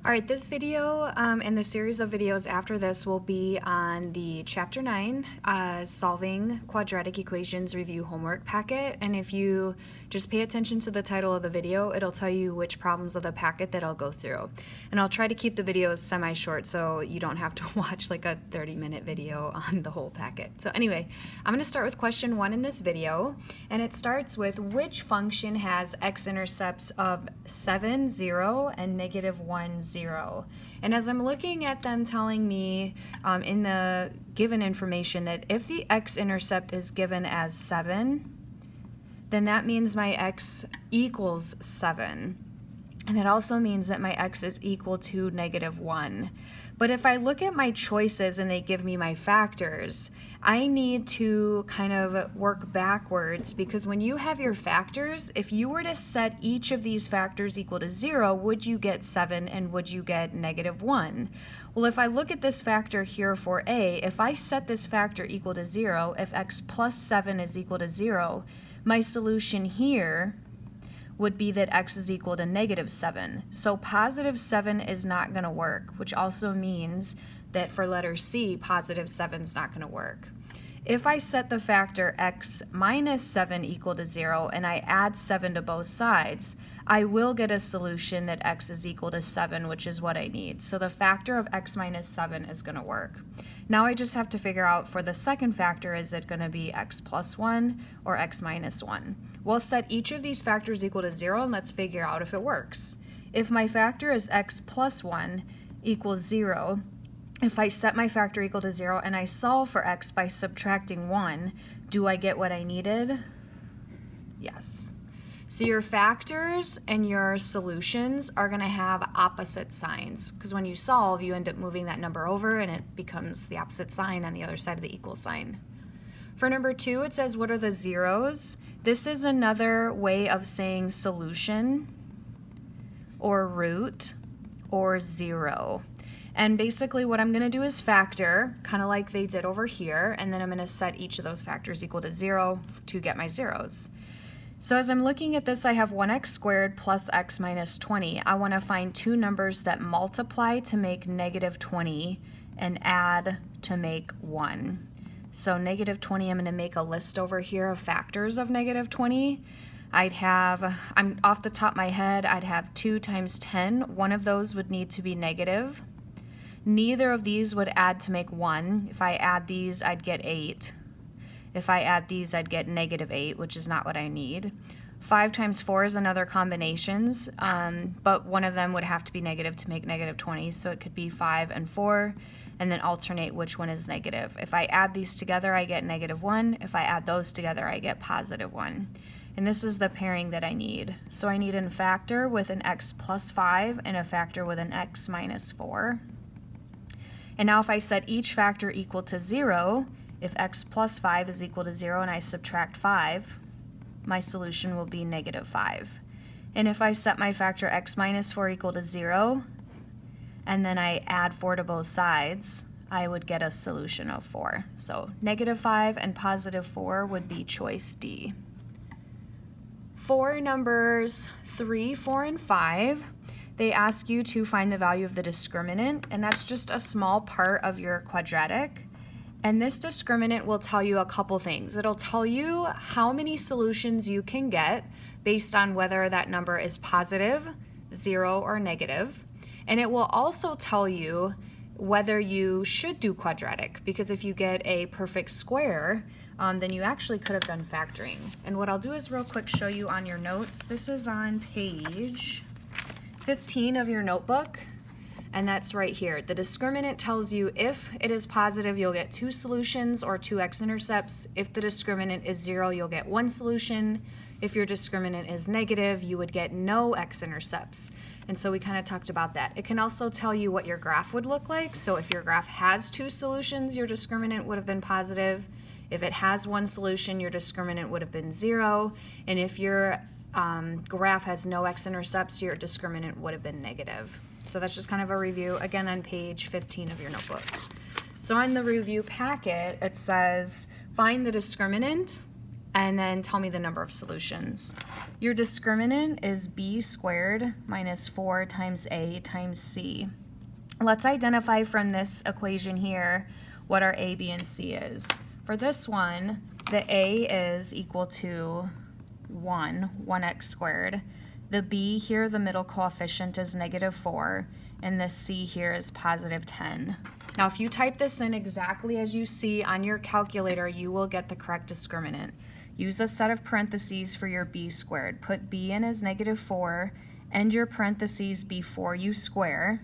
All right, this video and the series of videos after this will be on the Chapter 9 Solving Quadratic Equations Review Homework packet. And if you just pay attention to the title of the video, it'll tell you which problems of the packet that I'll go through. And I'll try to keep the videos semi-short so you don't have to watch like a 30-minute video on the whole packet. So anyway, I'm going to start with question 1 in this video. And it starts with which function has x-intercepts of 7, 0, and negative 1, 0. And as I'm looking at them telling me in the given information that if the x-intercept is given as 7, then that means my x equals 7. And that also means that my x is equal to negative 1. But if I look at my choices and they give me my factors, I need to kind of work backwards, because when you have your factors, if you were to set each of these factors equal to 0, would you get 7 and would you get negative 1? Well, if I look at this factor here for a, if I set this factor equal to 0, if x plus 7 is equal to 0, my solution here would be that x is equal to negative 7. So positive 7 is not going to work, which also means that for letter C, positive 7 is not going to work. If I set the factor x minus 7 equal to 0 and I add 7 to both sides, I will get a solution that x is equal to 7, which is what I need. So the factor of x minus 7 is going to work. Now I just have to figure out for the second factor, is it going to be x plus 1 or x minus 1? We'll set each of these factors equal to 0 and let's figure out if it works. If my factor is x plus 1 equals 0, if I set my factor equal to 0 and I solve for x by subtracting 1, do I get what I needed? Yes. So your factors and your solutions are going to have opposite signs, because when you solve, you end up moving that number over and it becomes the opposite sign on the other side of the equal sign. For number 2, it says, what are the zeros? This is another way of saying solution or root or 0. And basically what I'm going to do is factor, kind of like they did over here, and then I'm going to set each of those factors equal to 0 to get my zeros. So as I'm looking at this, I have 1x squared plus x minus 20. I want to find two numbers that multiply to make negative 20 and add to make 1. So negative 20, I'm going to make a list over here of factors of negative 20. I'm off the top of my head, I'd have 2 times 10. One of those would need to be negative. Neither of these would add to make 1. If I add these, I'd get 8. If I add these, I'd get negative 8, which is not what I need. 5 times 4 is another combinations, but one of them would have to be negative to make negative 20, so it could be 5 and 4, and then alternate which one is negative. If I add these together, I get negative 1. If I add those together, I get positive 1. And this is the pairing that I need. So I need a factor with an x plus 5 and a factor with an x minus 4. And now if I set each factor equal to 0, if x plus 5 is equal to 0 and I subtract 5, my solution will be negative 5. And if I set my factor x minus 4 equal to 0, and then I add 4 to both sides, I would get a solution of 4. So negative 5 and positive 4 would be choice D. For numbers 3, 4, and 5, they ask you to find the value of the discriminant, and that's just a small part of your quadratic. And this discriminant will tell you a couple things. It'll tell you how many solutions you can get based on whether that number is positive, 0, or negative. And it will also tell you whether you should do quadratic, because if you get a perfect square, then you actually could have done factoring. And what I'll do is real quick show you on your notes. This is on page 15 of your notebook, and that's right here. The discriminant tells you if it is positive, you'll get 2 solutions or 2 x-intercepts. If the discriminant is 0, you'll get 1 solution. If your discriminant is negative, you would get no x-intercepts. And so we kind of talked about that. It can also tell you what your graph would look like. So if your graph has 2 solutions, your discriminant would have been positive. If it has 1 solution, your discriminant would have been 0. And if your graph has no x-intercepts, your discriminant would have been negative. So that's just kind of a review, again, on page 15 of your notebook. So on the review packet, it says, find the discriminant and then tell me the number of solutions. Your discriminant is b squared minus 4 times a times c. Let's identify from this equation here what our a, b, and c is. For this one, the a is equal to 1x squared. The b here, the middle coefficient, is negative 4, and the c here is positive 10. Now, if you type this in exactly as you see on your calculator, you will get the correct discriminant. Use a set of parentheses for your b squared. Put b in as negative 4, end your parentheses before you square,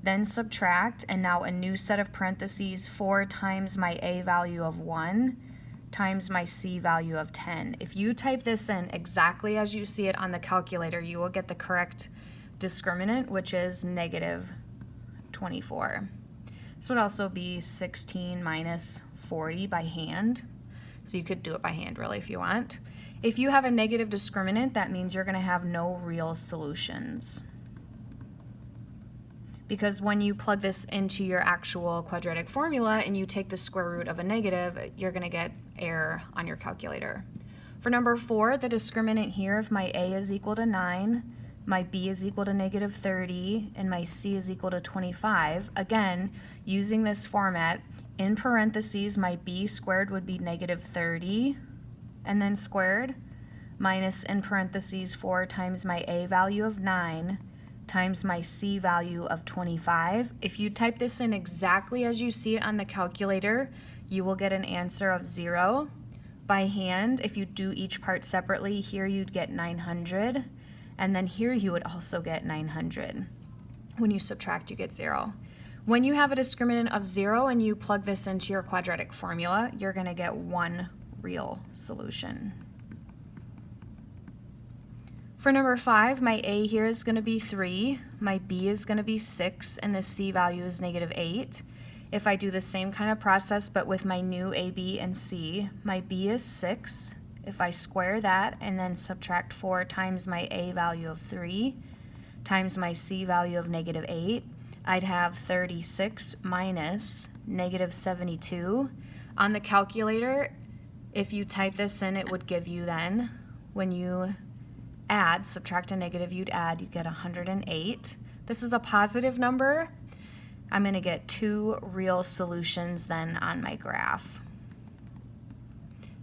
then subtract, and now a new set of parentheses, 4 times my a value of 1 times my c value of 10. If you type this in exactly as you see it on the calculator, you will get the correct discriminant, which is negative 24. This would also be 16 minus 40 by hand. So you could do it by hand really if you want. If you have a negative discriminant, that means you're going to have no real solutions. Because when you plug this into your actual quadratic formula and you take the square root of a negative, you're going to get error on your calculator. For number 4, the discriminant here, if my a is equal to 9, my b is equal to negative 30, and my c is equal to 25, again, using this format, in parentheses, my b squared would be negative 30, and then squared, minus in parentheses 4 times my a value of 9, times my c value of 25. If you type this in exactly as you see it on the calculator, you will get an answer of 0. By hand, if you do each part separately, here you'd get 900, and then here you would also get 900. When you subtract, you get 0. When you have a discriminant of 0 and you plug this into your quadratic formula, you're going to get one real solution. For number 5, my a here is going to be 3, my b is going to be 6, and the c value is negative 8. If I do the same kind of process but with my new a, b, and c, my b is 6. If I square that and then subtract 4 times my a value of 3 times my c value of negative 8, I'd have 36 minus negative 72. On the calculator, if you type this in, it would give you then, when you add, subtract a negative, you'd add, you get 108. This is a positive number. I'm going to get 2 real solutions then on my graph.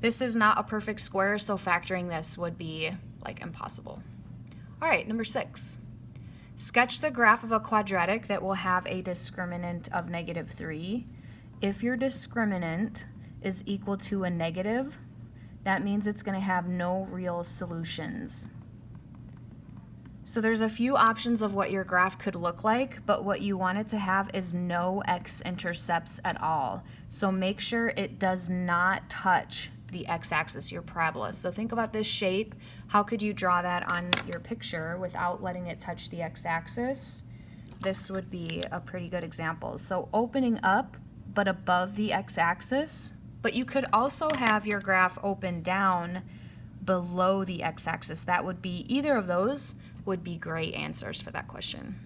This is not a perfect square, so factoring this would be like impossible. All right, number 6. Sketch the graph of a quadratic that will have a discriminant of negative 3. If your discriminant is equal to a negative, that means it's going to have no real solutions. So there's a few options of what your graph could look like, but what you want it to have is no x-intercepts at all. So make sure it does not touch the x-axis, your parabola. So think about this shape. How could you draw that on your picture without letting it touch the x-axis? This would be a pretty good example. So opening up, but above the x-axis, but you could also have your graph open down below the x-axis. That would be, either of those would be great answers for that question.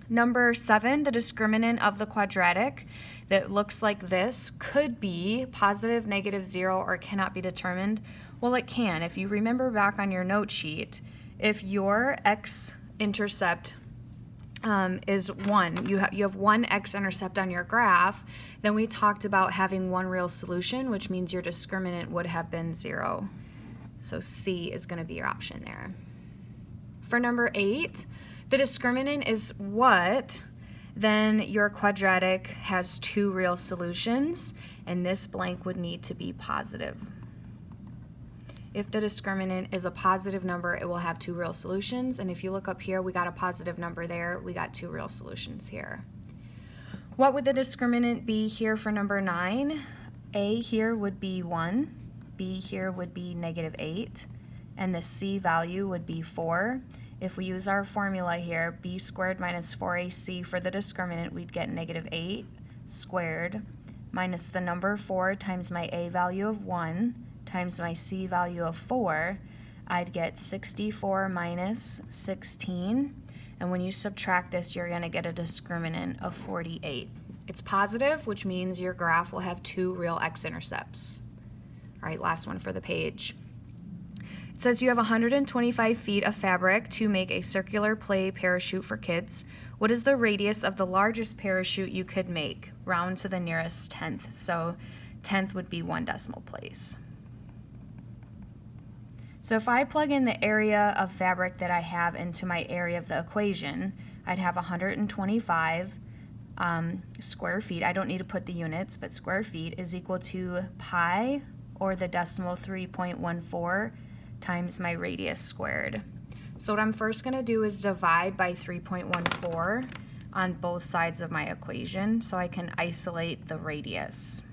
Number 7, the discriminant of the quadratic that looks like this could be positive, negative, 0, or cannot be determined. Well, it can. If you remember back on your note sheet, if your x-intercept is 1, you have one x-intercept on your graph, then we talked about having one real solution, which means your discriminant would have been 0. So C is going to be your option there. For number 8, the discriminant is what? Then your quadratic has 2 real solutions, and this blank would need to be positive. If the discriminant is a positive number, it will have 2 real solutions, and if you look up here, we got a positive number there, we got 2 real solutions here. What would the discriminant be here for number 9? A here would be 1, B here would be negative 8, and the C value would be 4. If we use our formula here, b squared minus 4ac for the discriminant, we'd get negative 8 squared minus the number 4 times my a value of 1 times my c value of 4. I'd get 64 minus 16. And when you subtract this, you're going to get a discriminant of 48. It's positive, which means your graph will have 2 real x-intercepts. All right, last one for the page. It says you have 125 feet of fabric to make a circular play parachute for kids. What is the radius of the largest parachute you could make? Round to the nearest tenth. So tenth would be 1 decimal place. So if I plug in the area of fabric that I have into my area of the equation, I'd have 125 square feet. I don't need to put the units, but square feet is equal to pi, or the decimal 3.14, times my radius squared. So what I'm first going to do is divide by 3.14 on both sides of my equation so I can isolate the radius.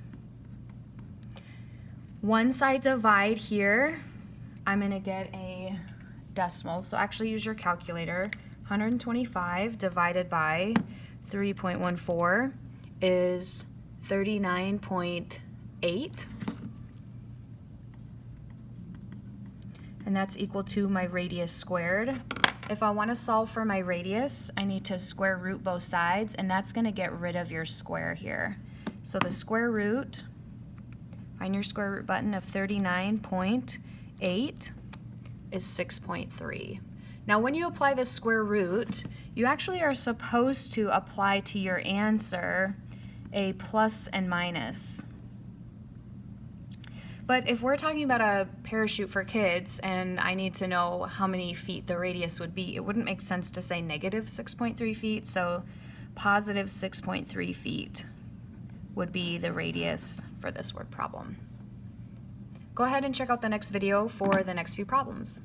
Once I divide here, I'm going to get a decimal. So actually use your calculator. 125 divided by 3.14 is 39.8. And that's equal to my radius squared. If I want to solve for my radius, I need to square root both sides, and that's going to get rid of your square here. So the square root, find your square root button of 39.8 is 6.3. Now when you apply the square root, you actually are supposed to apply to your answer a plus and minus. But if we're talking about a parachute for kids and I need to know how many feet the radius would be, it wouldn't make sense to say negative 6.3 feet, so positive 6.3 feet would be the radius for this word problem. Go ahead and check out the next video for the next few problems.